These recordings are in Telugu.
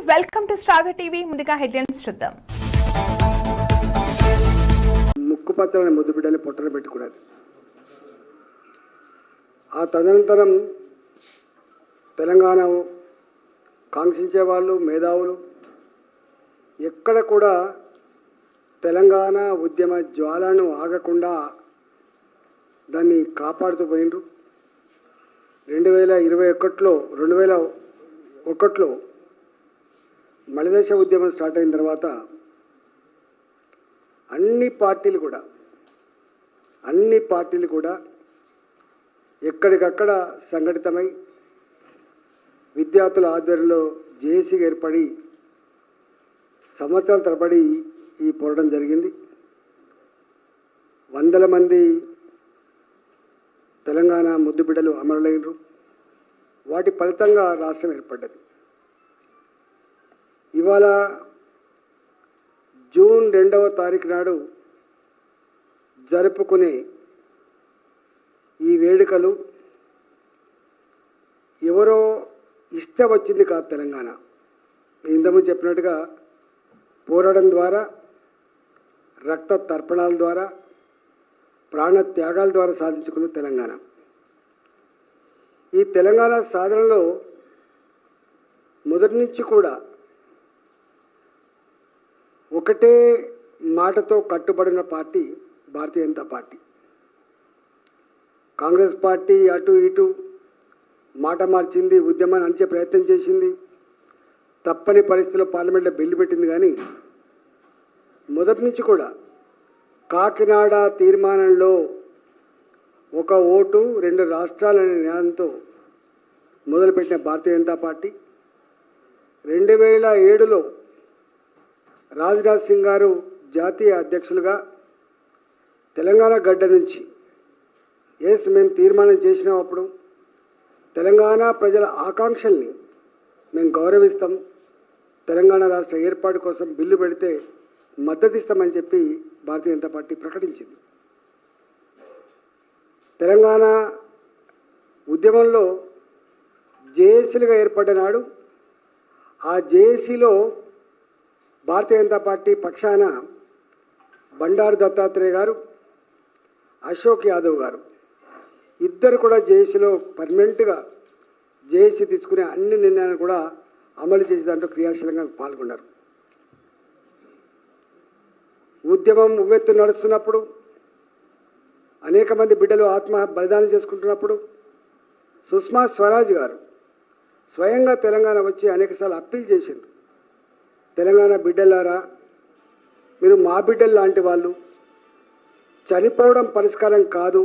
Welcome to star TV. ముందుగా హెడ్లైన్స్ చూద్దాం. ముక్కుపచ్చని ముద్దు బిడ్డని పొట్టన పెట్టుకున్నది. ఆ తదనంతరం తెలంగాణ కాంక్షించే వాళ్ళు మేధావులు ఎక్కడ కూడా తెలంగాణ ఉద్యమ జ్వాలను ఆగకుండా దాన్ని కాపాడుతూ పోయినరు. 2021లో మలిదశ ఉద్యమం స్టార్ట్ అయిన తర్వాత అన్ని పార్టీలు కూడా ఎక్కడికక్కడ సంఘటితమై విద్యార్థుల ఆధ్వర్యంలో జేఏసీగా ఏర్పడి సంవత్సరాల తరబడి ఈ పోరాటం జరిగింది. వందల మంది తెలంగాణ ముద్దుబిడ్డలు అమరులైనరు. వాటి ఫలితంగా రాష్ట్రం ఏర్పడ్డది. ఇవాళ జూన్ 2వ తారీఖు నాడు జరుపుకునే ఈ వేడుకలు ఎవరో ఇష్టం వచ్చింది కాదు. తెలంగాణ ఇంతకుముందు చెప్పినట్టుగా పోరాటం ద్వారా, రక్త తర్పణాల ద్వారా, ప్రాణ త్యాగాల ద్వారా సాధించుకున్న తెలంగాణ. ఈ తెలంగాణ సాధనలో మొదటి నుంచి కూడా ఒకటే మాటతో కట్టుబడిన party Bharatiya Janata party. Congress party అటు ఇటు మాట మార్చింది, ఉద్యమాన్ని అణచే ప్రయత్నం చేసింది, తప్పని పరిస్థితుల్లో పార్లమెంట్లో బిల్లు పెట్టింది. కానీ మొదటి నుంచి కూడా కాకినాడ తీర్మానంలో ఒక ఓటు 2 రాష్ట్రాలనే నినాదంతో మొదలుపెట్టిన భారతీయ జనతా పార్టీ 2007లో రాజ్నాథ్ సింగ్ గారు జాతీయ అధ్యక్షులుగా తెలంగాణ గడ్డ నుంచి మేము తీర్మానం చేసినాం. అప్పుడు తెలంగాణ ప్రజల ఆకాంక్షల్ని మేము గౌరవిస్తాం, తెలంగాణ రాష్ట్ర ఏర్పాటు కోసం బిల్లు పెడితే మద్దతిస్తామని చెప్పి భారతీయ జనతా పార్టీ ప్రకటించింది. తెలంగాణ ఉద్యమంలో జేఏసీలుగా ఏర్పడ్డ నాడు ఆ జేఏసీలో భారతీయ జనతా పార్టీ పక్షాన బండారు దత్తాత్రేయ గారు, అశోక్ యాదవ్ గారు ఇద్దరు కూడా జేఏసీలో పర్మనెంట్గా జేఏసీ తీసుకునే అన్ని నిర్ణయాలను కూడా అమలు చేసే దాంట్లో క్రియాశీలంగా పాల్గొన్నారు. ఉద్యమం ఉవ్వెత్తు నడుస్తున్నప్పుడు, అనేక మంది బిడ్డలు బలిదానం చేసుకుంటున్నప్పుడు సుష్మా స్వరాజ్ గారు స్వయంగా తెలంగాణ వచ్చి అనేకసార్లు అప్పీల్ చేసిండ్రు. తెలంగాణ బిడ్డలారా, మీరు మా బిడ్డలు లాంటి వాళ్ళు, చనిపోవడం పరిష్కారం కాదు,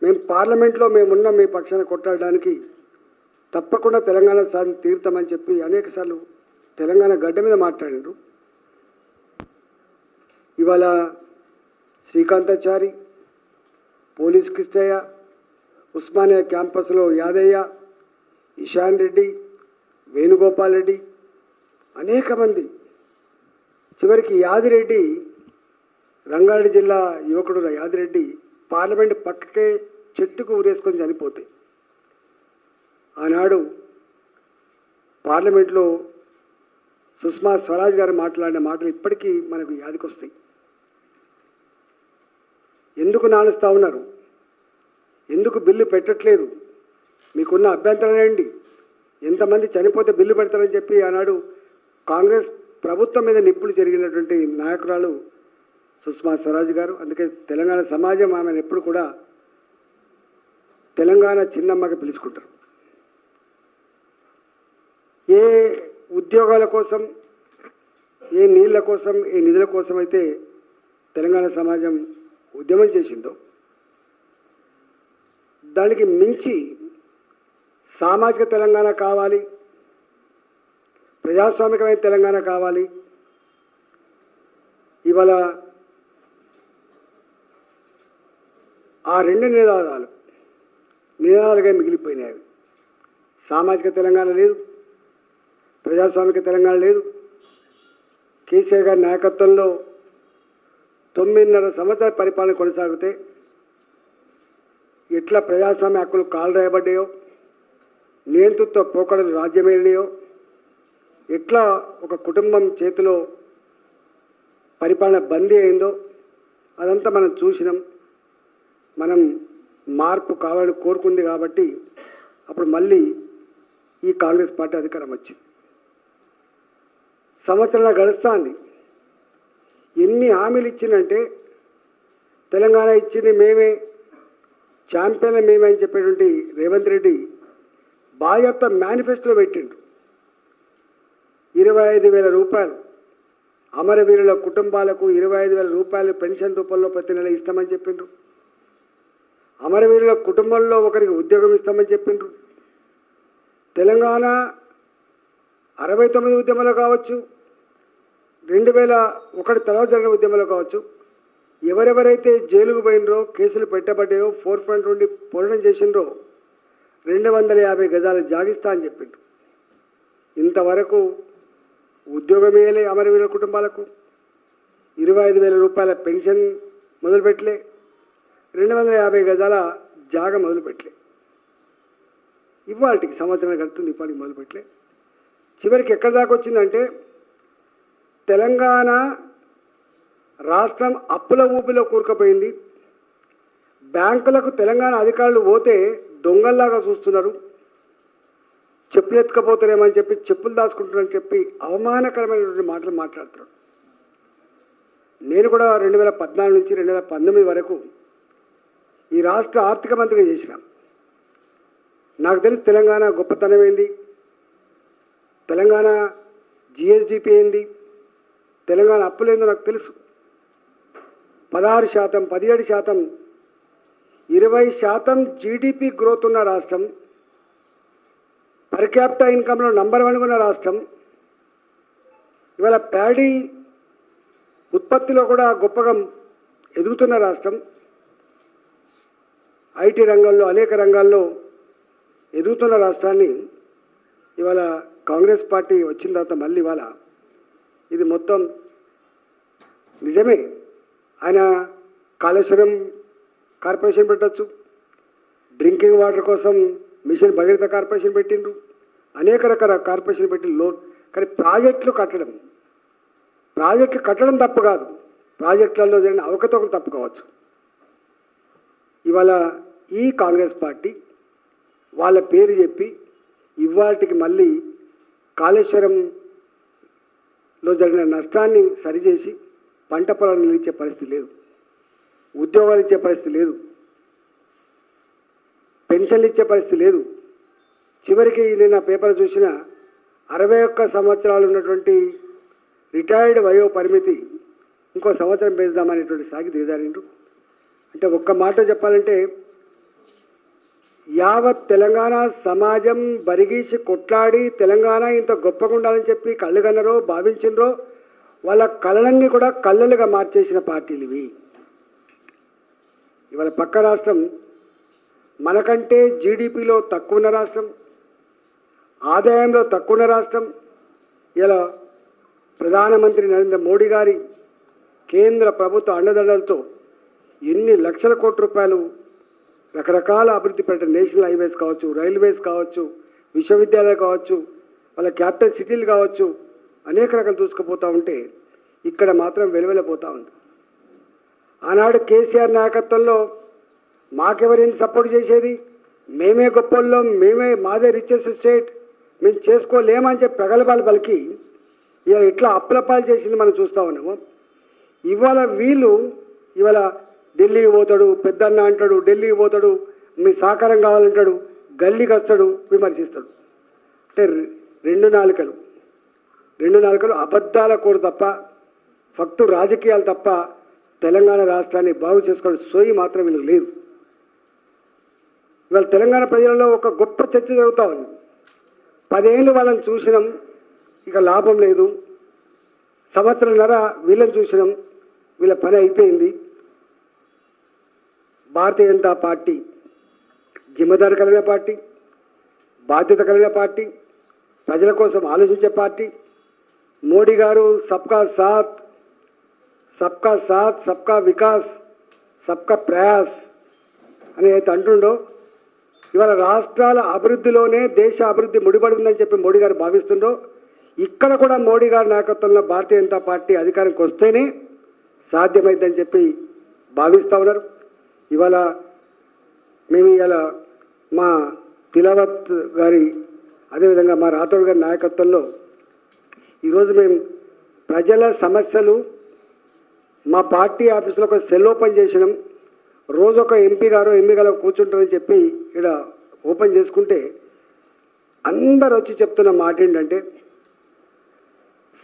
మేము పార్లమెంట్లో మేమున్న మీ పక్షాన కొట్లాడడానికి తప్పకుండా తెలంగాణ సాధించి తీరుతామని చెప్పి అనేకసార్లు తెలంగాణ గడ్డ మీద మాట్లాడినారు. ఇవాళ శ్రీకాంతాచారి, పోలీస్ కృష్ణయ్య, ఉస్మానియా క్యాంపస్లో యాదయ్య, ఇషాన్ రెడ్డి, వేణుగోపాల్ రెడ్డి, అనేక మంది, చివరికి యాదిరెడ్డి, రంగారెడ్డి జిల్లా యువకుడు యాదిరెడ్డి పార్లమెంట్ పక్కకే చెట్టుకు ఊరేసుకొని చనిపోతాయి. ఆనాడు పార్లమెంట్లో సుష్మా స్వరాజ్ గారు మాట్లాడిన మాటలు ఇప్పటికీ మనకు యాదికొస్తాయి. ఎందుకు నానుస్తూ ఉన్నారు, ఎందుకు బిల్లు పెట్టట్లేదు, మీకున్న అభ్యంతరం ఏంటి, ఎంతమంది చనిపోతే బిల్లు పెడతారని చెప్పి ఆనాడు కాంగ్రెస్ ప్రభుత్వం మీద నిప్పులు జరిగినటువంటి నాయకురాలు సుష్మా స్వరాజ్ గారు. అందుకే తెలంగాణ సమాజం ఆమెను ఎప్పుడు కూడా తెలంగాణ చిన్నమ్మగా పిలుచుకుంటారు. ఏ ఉద్యోగాల కోసం, ఏ నీళ్ళ కోసం, ఏ నిధుల కోసం అయితే తెలంగాణ సమాజం ఉద్యమం చేసిందో, దానికి మించి సామాజిక తెలంగాణ కావాలి, ప్రజాస్వామికమైన తెలంగాణ కావాలి. ఇవాళ ఆ 2 నినాదాలుగా మిగిలిపోయినాయి. సామాజిక తెలంగాణ లేదు, ప్రజాస్వామిక తెలంగాణ లేదు. కేసీఆర్ గారి నాయకత్వంలో 9.5 సంవత్సరాల పరిపాలన కొనసాగితే ఎట్లా ప్రజాస్వామ్య హక్కులు కాలు రాయబడ్డాయో, నియంతృత్వ పోకడలు రాజ్యమేలినాయో, ఎట్లా ఒక కుటుంబం చేతిలో పరిపాలన బందీ అయిందో అదంతా మనం చూసినాం. మనం మార్పు కావాలని కోరుకుంది కాబట్టి అప్పుడు మళ్ళీ ఈ కాంగ్రెస్ పార్టీ అధికారం వచ్చింది. సంవత్సరాల గడుస్తుంది. ఎన్ని హామీలు ఇచ్చిందంటే తెలంగాణ ఇచ్చింది మేమే, ఛాంపియన్లు మేమే అని చెప్పేటువంటి రేవంత్ రెడ్డి బాధ్యత మేనిఫెస్టోలో పెట్టిండు. 25,000 రూపాయలు అమరవీరుల కుటుంబాలకు 25,000 రూపాయలు పెన్షన్ రూపంలో ప్రతి నెల ఇస్తామని చెప్పిండ్రు. అమరవీరుల కుటుంబంలో ఒకరికి ఉద్యోగం ఇస్తామని చెప్పిండ్రు. తెలంగాణ 69 ఉద్యమాలు కావచ్చు, 2001 తర్వాత జరిగిన ఉద్యమాలు కావచ్చు, ఎవరెవరైతే జైలుకు పోయినరో, కేసులు పెట్టబడ్డాయో, ఫోర్ ఫ్రంట్ నుండి పోరాటం చేసినరో 250 గజాలు జాగిస్తా అని చెప్పిండ్రు. ఇంతవరకు ఉద్యోగమేలే అమరవీరుల కుటుంబాలకు, 25,000 రూపాయల పెన్షన్ మొదలుపెట్టలే, 250 గజాల జాగ మొదలుపెట్టలే. ఇవాళకి సంవత్సరం గడుతుంది, ఇప్పటికి మొదలుపెట్టలే. చివరికి ఎక్కడి దాకా వచ్చిందంటే తెలంగాణ రాష్ట్రం అప్పుల ఊపిలో కూరుకుపోయింది. బ్యాంకులకు తెలంగాణ అధికారులు పోతే దొంగల్లాగా చూస్తున్నారు. చెప్పులు ఎత్తుకపోతారేమని చెప్పి చెప్పులు దాచుకుంటున్నారని చెప్పి అవమానకరమైనటువంటి మాటలు మాట్లాడుతున్నాడు. నేను కూడా 2014 నుంచి 2019 వరకు ఈ రాష్ట్ర ఆర్థిక మంత్రిగా చేసిన. నాకు తెలిసి తెలంగాణ గొప్పతనం ఏంది, తెలంగాణ జిఎస్డిపి ఏంది, తెలంగాణ అప్పులేందో నాకు తెలుసు. 16%, 17%, 20% జీడిపి గ్రోత్ ఉన్న రాష్ట్రం, పర్ క్యాపిటల్ ఇన్కంలో నంబర్ 1 ఉన్న రాష్ట్రం, ఇవాళ ప్యాడీ ఉత్పత్తిలో కూడా గొప్పగా ఎదుగుతున్న రాష్ట్రం, ఐటీ రంగంలో అనేక రంగాల్లో ఎదుగుతున్న రాష్ట్రాన్ని ఇవాళ కాంగ్రెస్ పార్టీ వచ్చిన తర్వాత మళ్ళీ ఇవాళ ఇది మొత్తం నిజమే. ఆయన కాళేశ్వరం కార్పొరేషన్ పెట్టచ్చు, డ్రింకింగ్ వాటర్ కోసం మిషన్ భగీరథ కార్పొరేషన్ పెట్టిండ్రు, అనేక రకాల కార్పొరేషన్ పెట్టి లోన్. కానీ ప్రాజెక్టులు కట్టడం తప్పు కాదు, ప్రాజెక్టులలో జరిగిన అవకతవకలు తప్పు కావచ్చు. ఇవాళ ఈ కాంగ్రెస్ పార్టీ వాళ్ళ పేరు చెప్పి ఇవాటికి మళ్ళీ కాళేశ్వరంలో జరిగిన నష్టాన్ని సరిచేసి పంట పొలాలు ఇచ్చే పరిస్థితి లేదు, ఉద్యోగాలు ఇచ్చే పరిస్థితి లేదు, పెన్షన్లు ఇచ్చే పరిస్థితి లేదు. చివరికి నేను పేపర్ చూసిన 61 సంవత్సరాలు ఉన్నటువంటి రిటైర్డ్ వయో పరిమితి ఇంకో సంవత్సరం పెంచుదామనేటువంటి సాగి దిగజారిండ్రు. అంటే ఒక్క మాట చెప్పాలంటే యావత్ తెలంగాణ సమాజం బరిగీసి కొట్లాడి తెలంగాణ ఇంత గొప్పగా ఉండాలని చెప్పి కళ్ళు కన్నరో భావించినరో వాళ్ళ కళలన్నీ కూడా కళ్ళలుగా మార్చేసిన పార్టీలు ఇవి. ఇవాళ పక్క రాష్ట్రం మనకంటే జీడిపిలో తక్కువ ఉన్న రాష్ట్రం, ఆదాయంలో తక్కువ ఉన్న రాష్ట్రం. ఇలా ప్రధానమంత్రి నరేంద్ర మోడీ గారి కేంద్ర ప్రభుత్వ అండదండలతో ఎన్ని లక్షల కోట్ల రూపాయలు రకరకాల అభివృద్ధి పెట్టిన నేషనల్ హైవేస్ కావచ్చు, రైల్వేస్ కావచ్చు, విశ్వవిద్యాలయాలు కావచ్చు, వాళ్ళ క్యాపిటల్ సిటీలు కావచ్చు, అనేక రకాలు చూసుకుపోతూ ఉంటే ఇక్కడ మాత్రం వెలువెళ్ళిపోతూ ఉంది. ఆనాడు కేసీఆర్ నాయకత్వంలో మాకెవరైనా సపోర్ట్ చేసేది, మేమే గొప్పల్లో, మాదే రిచెస్ట్ స్టేట్, మేము చేసుకోలేమని చెప్పి ప్రగల్భాలు పలికి ఇవాళ ఇట్లా అప్పులపాలు చేసింది మనం చూస్తూ ఉన్నాము. ఇవాళ వీళ్ళు ఇవాళ ఢిల్లీకి పోతాడు, పెద్దన్న అంటాడు, ఢిల్లీకి పోతాడు, మీ సహకారం కావాలంటాడు, గల్లీకి వస్తాడు, విమర్శిస్తాడు. అంటే రెండు నాలుకలు అబద్ధాల కోరు తప్ప, ఫక్తు రాజకీయాలు తప్ప తెలంగాణ రాష్ట్రాన్ని బాగు చేసుకోవడం సోయి మాత్రం వీళ్ళకి లేదు. ఇవాళ తెలంగాణ ప్రజలలో ఒక గొప్ప చర్చ జరుగుతూ ఉంది. 10 ఏళ్ళు వాళ్ళని చూసినాం, ఇక లాభం లేదు. సంవత్సరంన్నర వీళ్ళని చూసినాం, వీళ్ళ పని అయిపోయింది. భారతీయ జనతా పార్టీ జిమ్మదారి కలిగిన పార్టీ, బాధ్యత కలిగిన పార్టీ, ప్రజల కోసం ఆలోచించే పార్టీ. మోడీ గారు సబ్కా సాత్ సబ్కా వికాస్ సబ్కా ప్రయాస్ అని అయితే అంటుండో, ఇవాళ రాష్ట్రాల అభివృద్ధిలోనే దేశ అభివృద్ధి ముడిపడి ఉందని చెప్పి మోడీ గారు భావిస్తుండో, ఇక్కడ కూడా మోడీ గారి నాయకత్వంలో భారతీయ జనతా పార్టీ అధికారంకి వస్తేనే సాధ్యమైందని చెప్పి భావిస్తూ ఉన్నారు. ఇవాళ మేము ఇవాళ మా తిలావత్ గారి అదేవిధంగా మా రాథోడ్ గారి నాయకత్వంలో ఈరోజు మేము ప్రజల సమస్యలు మా పార్టీ ఆఫీసులో ఒక సెల్ ఓపెన్ చేసినాం. రోజు ఒక ఎంపీ గారు కూర్చుంటారని చెప్పి ఇక్కడ ఓపెన్ చేసుకుంటే అందరు వచ్చి చెప్తున్న మాట ఏంటంటే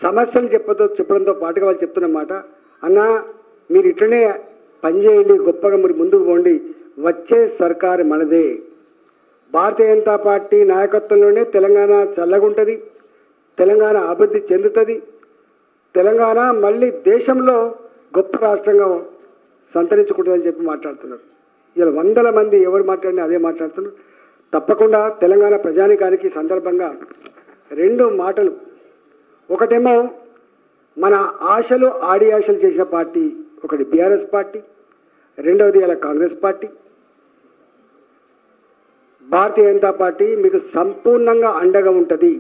సమస్యలు చెప్పడంతో పాటుగా వాళ్ళు చెప్తున్న మాట, అన్న మీరు ఇట్లనే పనిచేయండి, గొప్పగా మీరు ముందుకు పోండి, వచ్చే సర్కారు మనదే, భారతీయ జనతా పార్టీ నాయకత్వంలోనే తెలంగాణ చల్లగుంటుంది, తెలంగాణ అభివృద్ధి చెందుతుంది, తెలంగాణ మళ్ళీ దేశంలో గొప్ప రాష్ట్రంగా సంతరించుకుంటుందని చెప్పి మాట్లాడుతున్నారు. ఇలా వందల మంది ఎవరు మాట్లాడినా అదే మాట్లాడుతున్నారు. తప్పకుండా తెలంగాణ ప్రజానికానికి సందర్భంగా రెండు మాటలు, ఒకటేమో మన ఆశలు ఆడి ఆశలు చేసిన పార్టీ ఒకటి బీఆర్ఎస్ పార్టీ, రెండవది ఇలా కాంగ్రెస్ పార్టీ. భారతీయ జనతా పార్టీ మీకు సంపూర్ణంగా అండగా ఉంటుంది.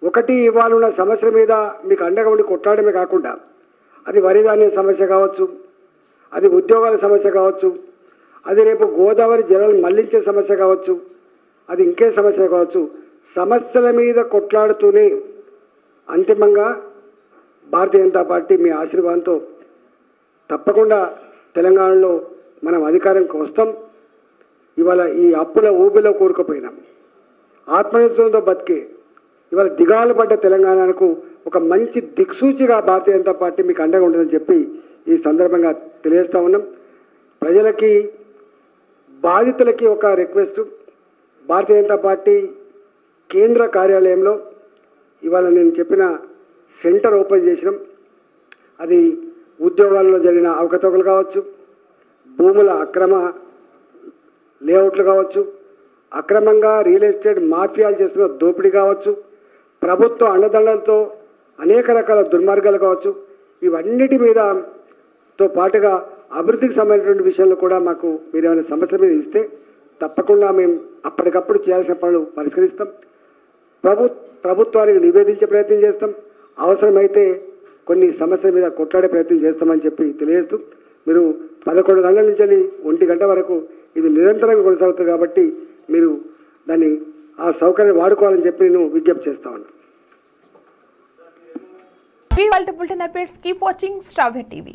ఒకటి ఇవాళ ఉన్న సమస్యల మీద మీకు అండగా ఉండి కొట్లాడమే కాకుండా అది వరిధాన్యం సమస్య కావచ్చు, అది ఉద్యోగాల సమస్య కావచ్చు, అది రేపు గోదావరి జలాలు మళ్లించే సమస్య కావచ్చు, అది ఇంకే సమస్య కావచ్చు, సమస్యల మీద కొట్లాడుతూనే అంతిమంగా భారతీయ జనతా పార్టీ మీ ఆశీర్వాదంతో తప్పకుండా తెలంగాణలో మనం అధికారంకి వస్తాం. ఇవాళ ఈ అప్పుల ఊబిలో కూరుకుపోయినాం, ఆత్మనిర్భరంతో బతికే ఇవాళ దిగాలు పడ్డ తెలంగాణకు ఒక మంచి దిక్సూచిగా భారతీయ జనతా పార్టీ మీకు అండగా ఉంటుందని చెప్పి ఈ సందర్భంగా తెలియజేస్తూ ఉన్నాం. ప్రజలకి బాధితులకి ఒక రిక్వెస్ట్, భారతీయ జనతా పార్టీ కేంద్ర కార్యాలయంలో ఇవాళ నేను చెప్పిన సెంటర్ ఓపెన్ చేసినాం. అది ఉద్యోగాల్లో జరిగిన అవకతవకలు కావచ్చు, భూముల అక్రమ లేఅవుట్లు కావచ్చు, అక్రమంగా రియల్ ఎస్టేట్ మాఫియాలు చేస్తున్న దోపిడీ కావచ్చు, ప్రభుత్వ అండదండలతో అనేక రకాల దుర్మార్గాలు కావచ్చు, ఇవన్నిటి మీదతో పాటుగా అభివృద్ధికి సంబంధించిన విషయాల్లో కూడా మాకు మీరు ఏమైనా సమస్యల మీద ఇస్తే తప్పకుండా మేము అప్పటికప్పుడు చేయాల్సిన పనులు పరిష్కరిస్తాం. ప్రభుత్వానికి నివేదించే ప్రయత్నం చేస్తాం, అవసరమైతే కొన్ని సమస్యల మీద కొట్లాడే ప్రయత్నం చేస్తామని చెప్పి తెలియజేస్తూ, మీరు 11 గంటల నుంచి 1 గంట వరకు ఇది నిరంతరంగా కొనసాగుతుంది కాబట్టి మీరు దాన్ని ఆ సౌకర్యం వాడుకోవాలని చెప్పి నేను విజ్ఞప్తి చేస్తా ఉన్నాను. We multiple updates. Keep watching Star TV.